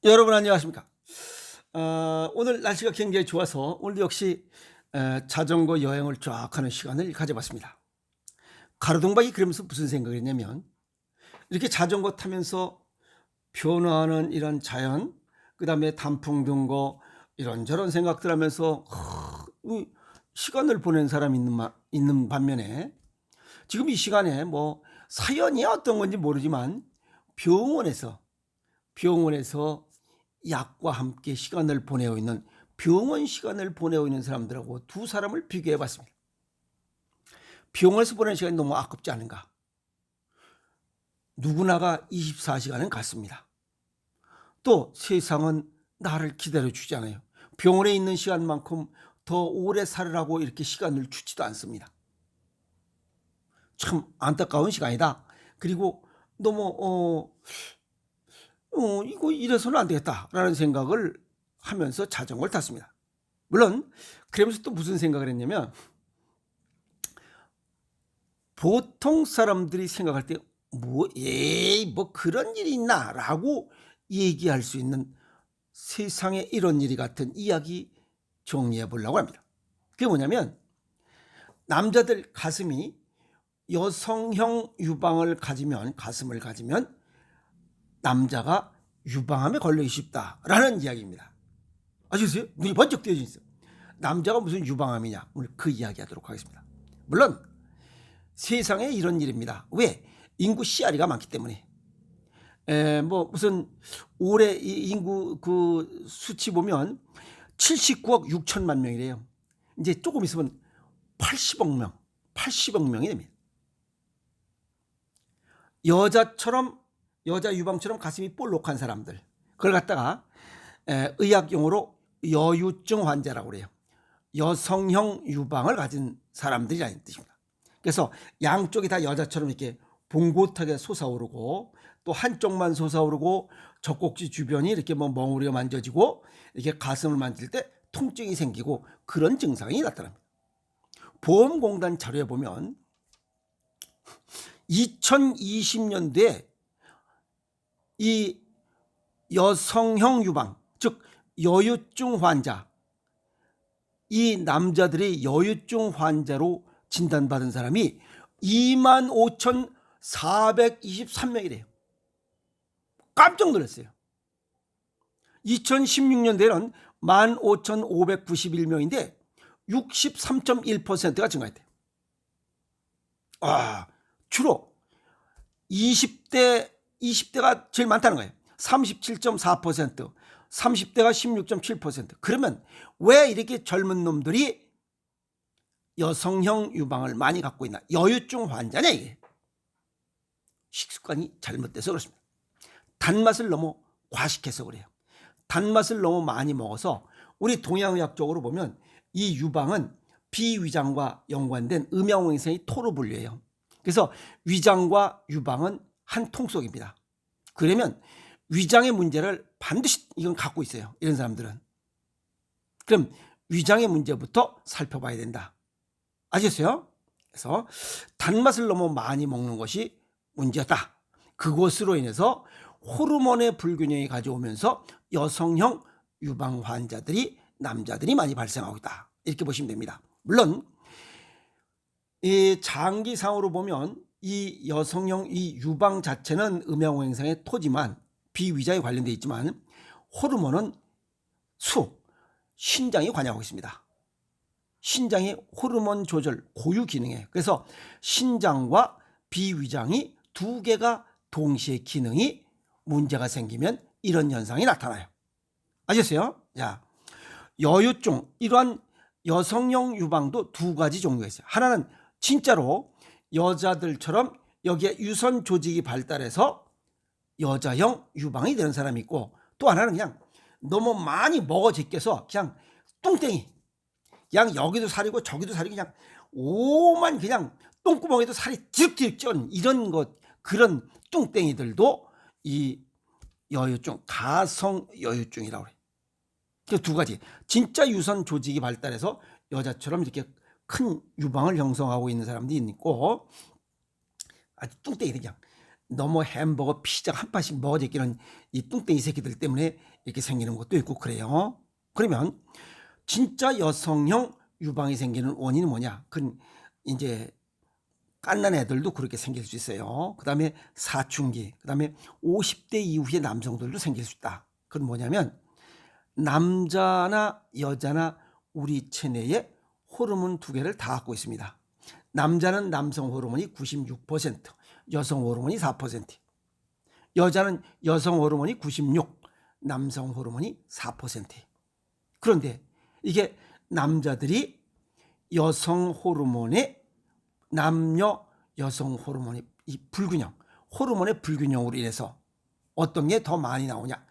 여러분 안녕하십니까? 오늘 날씨가 굉장히 좋아서 오늘도 역시 자전거 여행을 쫙 하는 시간을 가져봤습니다. 가로등박이 그러면서 무슨 생각을 했냐면 이렇게 자전거 타면서 변화하는 이런 자연, 그다음에 단풍 든 거 이런저런 생각들 하면서 이 시간을 보낸 사람이 있는 반면에 지금 이 시간에 뭐 사연이 어떤 건지 모르지만 병원에서 병원에서 약과 함께 시간을 보내고 있는 병원 시간을 보내고 있는 사람들하고 두 사람을 비교해 봤습니다. 병원에서 보내는 시간이 너무 아깝지 않은가? 누구나가 24시간은 같습니다. 또 세상은 나를 기다려 주지 않아요. 병원에 있는 시간만큼 더 오래 살으라고 이렇게 시간을 주지도 않습니다. 참 안타까운 시간이다. 그리고 너무 이거 이래서는 안 되겠다라는 생각을 하면서 자전거를 탔습니다. 물론 그러면서 또 무슨 생각을 했냐면 보통 사람들이 생각할 때 뭐 에이 뭐 그런 일이 있나라고 얘기할 수 있는 세상에 이런 일이 같은 이야기 정리해 보려고 합니다. 그게 뭐냐면 남자들 가슴이 여성형 유방을 가슴을 가지면 남자가 유방암에 걸리기 쉽다라는 이야기입니다. 아시겠어요? 눈이 번쩍 뜨여져 있어요. 남자가 무슨 유방암이냐? 오늘 그 이야기 하도록 하겠습니다. 물론 세상에 이런 일입니다. 왜? 인구 씨알이가 많기 때문에. 뭐 무슨 올해 인구 그 수치 보면 79억 6천만 명이래요. 이제 조금 있으면 80억 명이 됩니다. 여자 유방처럼 가슴이 볼록한 사람들. 그걸 갖다가 의학 용어로 여유증 환자라고 그래요. 여성형 유방을 가진 사람들이라는 뜻입니다. 그래서 양쪽이 다 여자처럼 이렇게 봉고하게 솟아오르고 또 한쪽만 솟아오르고 젖꼭지 주변이 이렇게 뭐 멍울이가 만져지고 이렇게 가슴을 만질 때 통증이 생기고 그런 증상이 나타납니다. 보험공단 자료에 보면 2020년도에 이 여성형 유방, 즉 여유증 환자, 이 남자들의 여유증 환자로 진단받은 사람이 25,423명이래요. 깜짝 놀랐어요. 2016년도에는 15,591명인데 63.1%가 증가했대요. 주로 20대가 제일 많다는 거예요. 37.4%, 30대가 16.7%. 그러면 왜 이렇게 젊은 놈들이 여성형 유방을 많이 갖고 있나? 여유증 환자냐 이게. 식습관이 잘못돼서 그렇습니다. 단맛을 너무 과식해서 그래요. 단맛을 너무 많이 먹어서 우리 동양의학적으로 보면 이 유방은 비위장과 연관된 음양원생이 토로 분류해요. 그래서 위장과 유방은 한 통속입니다. 그러면 위장의 문제를 반드시 이건 갖고 있어요. 이런 사람들은. 그럼 위장의 문제부터 살펴봐야 된다. 아셨어요? 그래서 단맛을 너무 많이 먹는 것이 문제였다. 그것으로 인해서 호르몬의 불균형이 가져오면서 여성형 유방 환자들이 남자들이 많이 발생하고 있다. 이렇게 보시면 됩니다. 물론 이 장기상으로 보면 이 여성형 이 유방 자체는 음양오행상의 토지만 비위자에 관련되어 있지만 호르몬은 신장이 관여하고 있습니다. 신장의 호르몬 조절 고유 기능에 그래서 신장과 비위장이 두 개가 동시에 기능이 문제가 생기면 이런 현상이 나타나요. 아셨어요? 자, 여유증 이러한 여성형 유방도 두 가지 종류가 있어요. 하나는 진짜로 여자들처럼 여기에 유선 조직이 발달해서 여자형 유방이 되는 사람이 있고 또 하나는 그냥 너무 많이 먹어 제껴서 그냥 뚱땡이 그냥 여기도 살이고 저기도 살이고 그냥 오만 그냥 똥구멍에도 살이 디륵디륵 ጭ는 이런 것 그런 뚱땡이들도 이 여유증 가성 여유증이라고 그래요. 그 두 가지 진짜 유선 조직이 발달해서 여자처럼 이렇게 큰 유방을 형성하고 있는 사람들이 있고 아주 뚱땡이들 그냥 너무 햄버거, 피자 한 판씩 먹어 제끼는 이 뚱땡이 새끼들 때문에 이렇게 생기는 것도 있고 그래요. 그러면 진짜 여성형 유방이 생기는 원인은 뭐냐? 그건 이제 갓난 애들도 그렇게 생길 수 있어요. 그 다음에 사춘기, 그 다음에 50대 이후의 남성들도 생길 수 있다. 그건 뭐냐면 남자나 여자나 우리 체내에 호르몬 두 개를 다 갖고 있습니다. 남자는 남성 호르몬이 96%, 여성 호르몬이 4%, 여자는 여성 호르몬이 96, 남성 호르몬이 4%. 그런데 이게 남자들이 여성 호르몬의 남녀 여성 호르몬의 이 불균형, 호르몬의 불균형으로 인해서 어떤 게 더 많이 나오냐?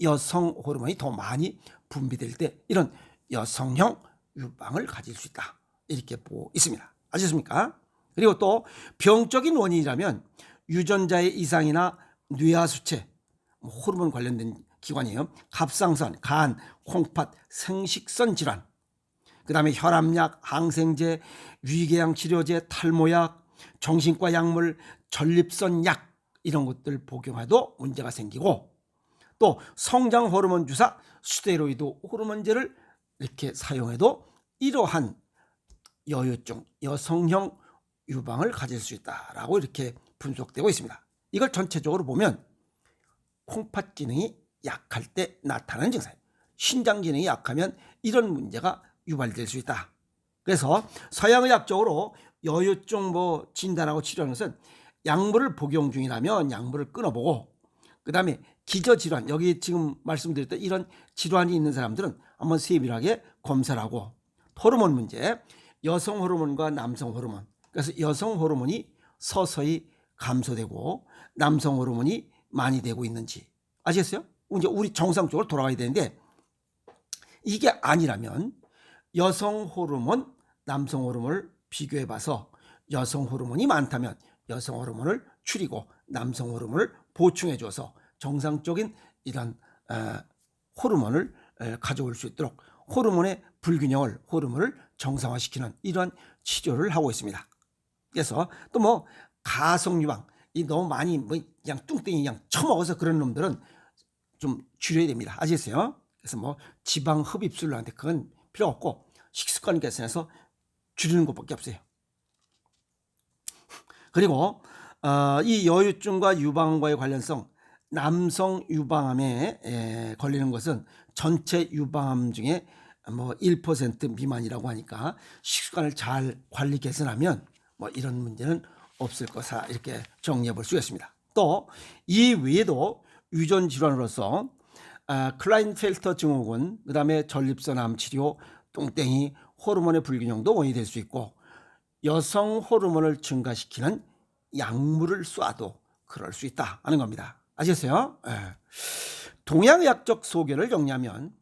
여성 호르몬이 더 많이 분비될 때 이런 여성형 유방을 가질 수 있다. 이렇게 보고 있습니다. 아셨습니까? 그리고 또 병적인 원인이라면 유전자의 이상이나 뇌하수체, 호르몬 관련된 기관이에요. 갑상선, 간, 콩팥, 생식선 질환, 그 다음에 혈압약, 항생제, 위궤양 치료제, 탈모약, 정신과 약물, 전립선 약 이런 것들 복용해도 문제가 생기고, 또 성장 호르몬 주사, 스테로이드 호르몬제를 이렇게 사용해도 이러한 여유증, 여성형 유방을 가질 수 있다라고 이렇게 분석되고 있습니다. 이걸 전체적으로 보면 콩팥 기능이 약할 때 나타나는 증상이에요. 신장 기능이 약하면 이런 문제가 유발될 수 있다. 그래서 서양의학적으로 여유증 진단하고 치료하는 것은 약물을 복용 중이라면 약물을 끊어보고, 그 다음에 기저질환, 여기 지금 말씀드렸던 이런 질환이 있는 사람들은 한번 세밀하게 검사를 하고, 호르몬 문제, 여성 호르몬과 남성 호르몬, 그래서 여성 호르몬이 서서히 감소되고 남성 호르몬이 많이 되고 있는지 아시겠어요? 이제 우리 정상적으로 돌아가야 되는데, 이게 아니라면 여성 호르몬, 남성 호르몬을 비교해 봐서 여성 호르몬이 많다면 여성 호르몬을 줄이고 남성 호르몬을 보충해 줘서 정상적인 이런 호르몬을 가져올 수 있도록 호르몬의 불균형을, 호르몬을 정상화시키는 이러한 치료를 하고 있습니다. 그래서 또 가성 유방, 이 너무 많이 그냥 뚱땡이 그냥 처먹어서 그런 놈들은 좀 줄여야 됩니다. 아시겠어요? 그래서 지방 흡입술한테 그건 필요 없고 식습관 개선해서 줄이는 것밖에 없어요. 그리고 이 여유증과 유방암과의 관련성, 남성 유방암에 걸리는 것은 전체 유방암 중에 1% 미만이라고 하니까 식습관을 잘 관리 개선하면 이런 문제는 없을 것이다, 이렇게 정리해 볼 수 있습니다. 또 이 외에도 유전 질환으로서 클라인펠터 증후군, 그 다음에 전립선 암 치료, 뚱땡이, 호르몬의 불균형도 원인이 될 수 있고, 여성 호르몬을 증가시키는 약물을 쏴도 그럴 수 있다 하는 겁니다. 아시겠어요? 동양의학적 소견을 정리하면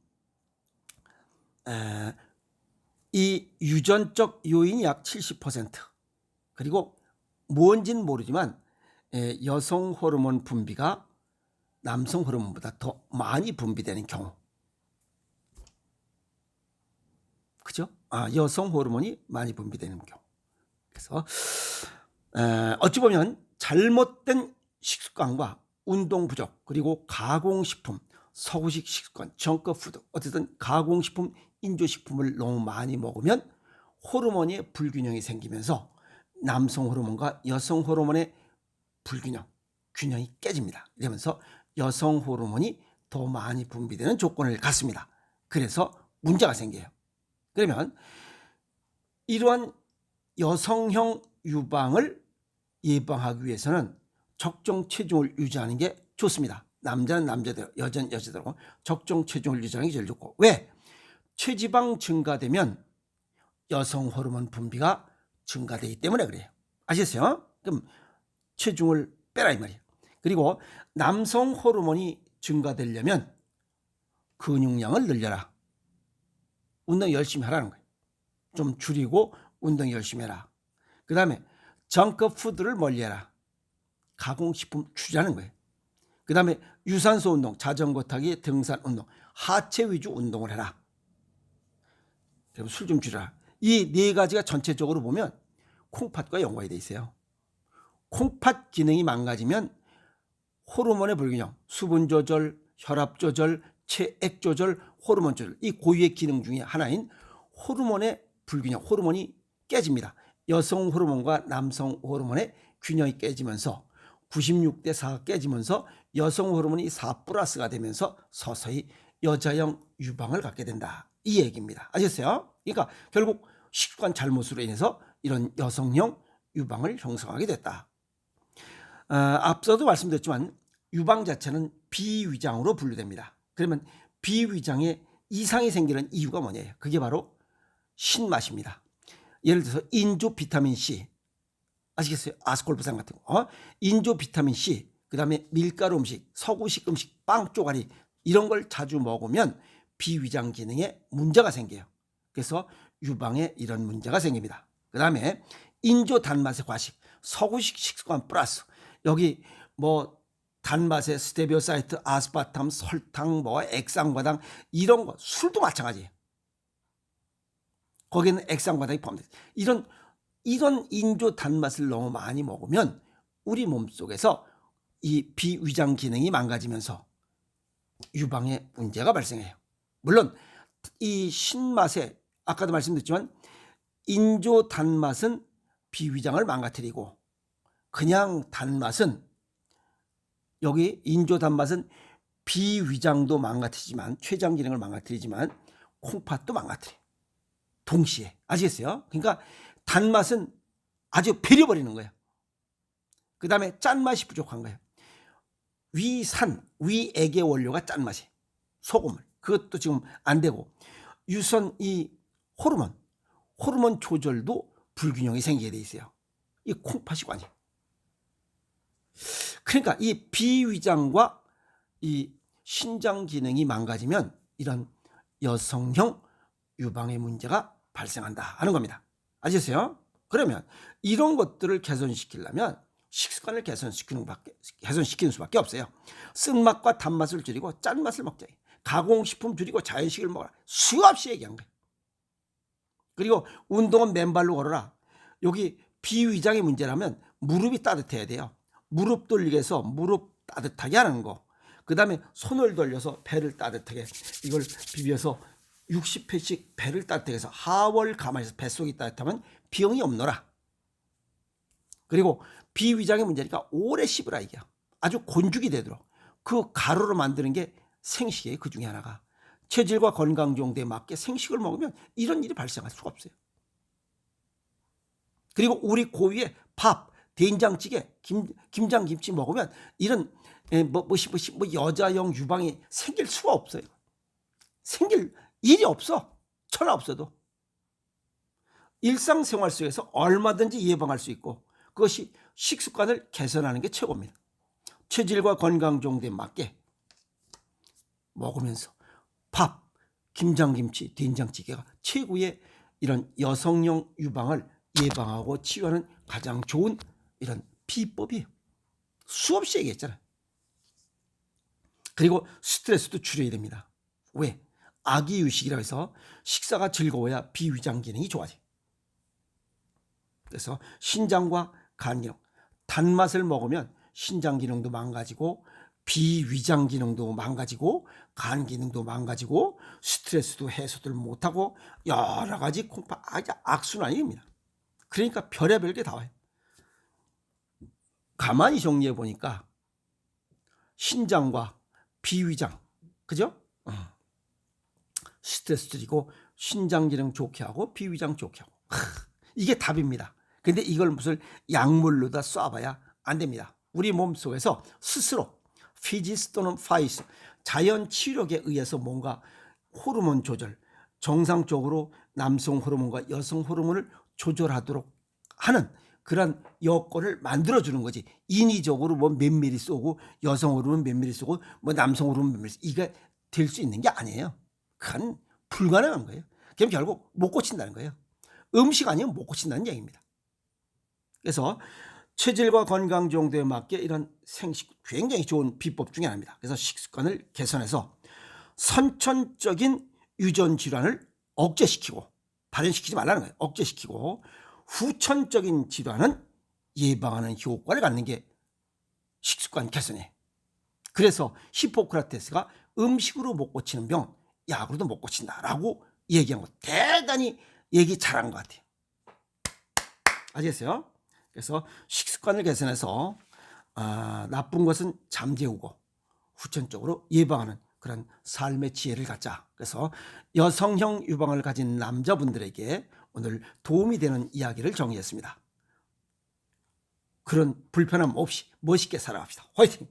이 유전적 요인이 약 70%, 그리고 뭔지는 모르지만 여성 호르몬 분비가 남성 호르몬보다 더 많이 분비되는 경우, 그죠? 여성 호르몬이 많이 분비되는 경우. 그래서 어찌 보면 잘못된 식습관과 운동 부족, 그리고 가공식품, 서구식 식습관, 정크푸드, 어쨌든 가공식품, 인조식품을 너무 많이 먹으면 호르몬의 불균형이 생기면서 남성 호르몬과 여성 호르몬의 불균형, 균형이 깨집니다. 이러면서 여성 호르몬이 더 많이 분비되는 조건을 갖습니다. 그래서 문제가 생겨요. 그러면 이러한 여성형 유방을 예방하기 위해서는 적정 체중을 유지하는 게 좋습니다. 남자는 남자대로, 여자는 여자대로 적정 체중을 유지하는 게 제일 좋고, 왜? 체지방 증가되면 여성 호르몬 분비가 증가되기 때문에 그래요. 아시겠어요? 그럼 체중을 빼라 이 말이에요. 그리고 남성 호르몬이 증가되려면 근육량을 늘려라, 운동 열심히 하라는 거예요. 좀 줄이고 운동 열심히 해라. 그 다음에 정크푸드를 멀리해라, 가공식품 줄이라는 거예요. 그 다음에 유산소 운동, 자전거 타기, 등산 운동, 하체 위주 운동을 해라. 그럼 술 좀 줄여라. 이 네 가지가 전체적으로 보면 콩팥과 연관이 돼 있어요. 콩팥 기능이 망가지면 호르몬의 불균형, 수분 조절, 혈압 조절, 체액 조절, 호르몬 조절, 이 고유의 기능 중에 하나인 호르몬의 불균형, 호르몬이 깨집니다. 여성 호르몬과 남성 호르몬의 균형이 깨지면서 96대 4가 깨지면서 여성 호르몬이 4 플러스가 되면서 서서히 여자형 유방을 갖게 된다. 이 얘기입니다. 아셨어요? 그러니까 결국 식습관 잘못으로 인해서 이런 여성형 유방을 형성하게 됐다. 앞서도 말씀드렸지만 유방 자체는 비위장으로 분류됩니다. 그러면 비위장에 이상이 생기는 이유가 뭐냐요? 그게 바로 신맛입니다. 예를 들어서 인조 비타민 C, 아시겠어요? 아스콜프산 같은 거, 인조 비타민 C, 그 다음에 밀가루 음식, 서구식 음식, 빵 쪼가리 이런 걸 자주 먹으면 비위장 기능에 문제가 생겨요. 그래서 유방에 이런 문제가 생깁니다. 그 다음에 인조 단맛의 과식, 서구식 식습관 플러스 여기 뭐 단맛의 스테비오사이트, 아스파탐, 설탕, 뭐 액상과당 이런 거, 술도 마찬가지예요. 거기는 액상과당이 포함돼요. 이런 인조 단맛을 너무 많이 먹으면 우리 몸속에서 이 비위장 기능이 망가지면서 유방에 문제가 발생해요. 물론 이 신맛에 아까도 말씀드렸지만 인조 단맛은 비위장을 망가뜨리고 그냥 단맛은 여기 인조 단맛은 비위장도 망가뜨리지만 췌장 기능을 망가뜨리지만 콩팥도 망가뜨려요. 동시에. 아시겠어요? 그러니까 단맛은 아주 베려버리는 거예요. 그 다음에 짠맛이 부족한 거예요. 위산, 위액의 원료가 짠맛이에요. 소금을. 그것도 지금 안 되고 유선 이 호르몬 조절도 불균형이 생기게 돼 있어요. 이 콩팥이 관이에요. 그러니까 이 비위장과 이 신장 기능이 망가지면 이런 여성형 유방의 문제가 발생한다 하는 겁니다. 아시겠어요? 그러면 이런 것들을 개선시키려면 식습관을 개선시키는 수밖에 없어요. 쓴맛과 단맛을 줄이고 짠맛을 먹자. 가공식품 줄이고 자연식을 먹어라. 수없이 얘기한 거예요. 그리고 운동은 맨발로 걸어라. 여기 비위장의 문제라면 무릎이 따뜻해야 돼요. 무릎 돌리게 해서 무릎 따뜻하게 하는 거. 그 다음에 손을 돌려서 배를 따뜻하게 이걸 비벼서 60회씩 배를 따뜻하게 해서 하월 가만히서 뱃속이 따뜻하면 병이 없노라. 그리고 비위장의 문제니까 오래 씹으라 이게. 아주 곤죽이 되도록. 그 가루로 만드는 게 생식이에요. 그 중에 하나가. 체질과 건강 정도에 맞게 생식을 먹으면 이런 일이 발생할 수가 없어요. 그리고 우리 고유의 밥, 된장찌개, 김장김치 먹으면 이런 뭐 여자형 유방이 생길 수가 없어요. 생길 일이 없어. 천하 없어도. 일상생활 속에서 얼마든지 예방할 수 있고 그것이 식습관을 개선하는 게 최고입니다. 체질과 건강 정도에 맞게 먹으면서 밥, 김장김치, 된장찌개가 최고의 이런 여성형 유방을 예방하고 치유하는 가장 좋은 이런 비법이에요. 수없이 얘기했잖아요. 그리고 스트레스도 줄여야 됩니다. 왜? 아기유식이라고 해서 식사가 즐거워야 비위장 기능이 좋아져요. 그래서 신장과 간 기능, 단맛을 먹으면 신장 기능도 망가지고 비위장 기능도 망가지고 간 기능도 망가지고 스트레스도 해소를 못하고 여러 가지 악순환입니다. 그러니까 별의별 게 다 와요. 가만히 정리해 보니까 신장과 비위장, 그죠? 스트레스 줄이고 신장 기능 좋게 하고 비위장 좋게 하고 이게 답입니다. 근데 이걸 무슨 약물로 다 쏴봐야 안 됩니다. 우리 몸속에서 스스로 피지스 또는 파이스 자연 치료력에 의해서 뭔가 호르몬 조절, 정상적으로 남성 호르몬과 여성 호르몬을 조절하도록 하는 그런 여건을 만들어주는 거지. 인위적으로 뭐 몇 미리 쏘고 여성 호르몬 몇 미리 쏘고 뭐 남성 호르몬 몇 미리 쏘고 이게 될 수 있는 게 아니에요. 그건 불가능한 거예요. 그럼 결국 못 고친다는 거예요. 음식 아니면 못 고친다는 얘기입니다. 그래서 체질과 건강 정도에 맞게 이런 생식 굉장히 좋은 비법 중에 하나입니다. 그래서 식습관을 개선해서 선천적인 유전 질환을 억제시키고 발현시키지 말라는 거예요. 억제시키고 후천적인 질환은 예방하는 효과를 갖는 게 식습관 개선이에요. 그래서 히포크라테스가 음식으로 못 고치는 병 약으로도 못 고친다라고 얘기한 거 대단히 얘기 잘한 것 같아요. 아시겠어요? 그래서 식습관을 개선해서 나쁜 것은 잠재우고 후천적으로 예방하는 그런 삶의 지혜를 갖자. 그래서 여성형 유방을 가진 남자분들에게 오늘 도움이 되는 이야기를 정리했습니다. 그런 불편함 없이 멋있게 살아갑시다. 화이팅!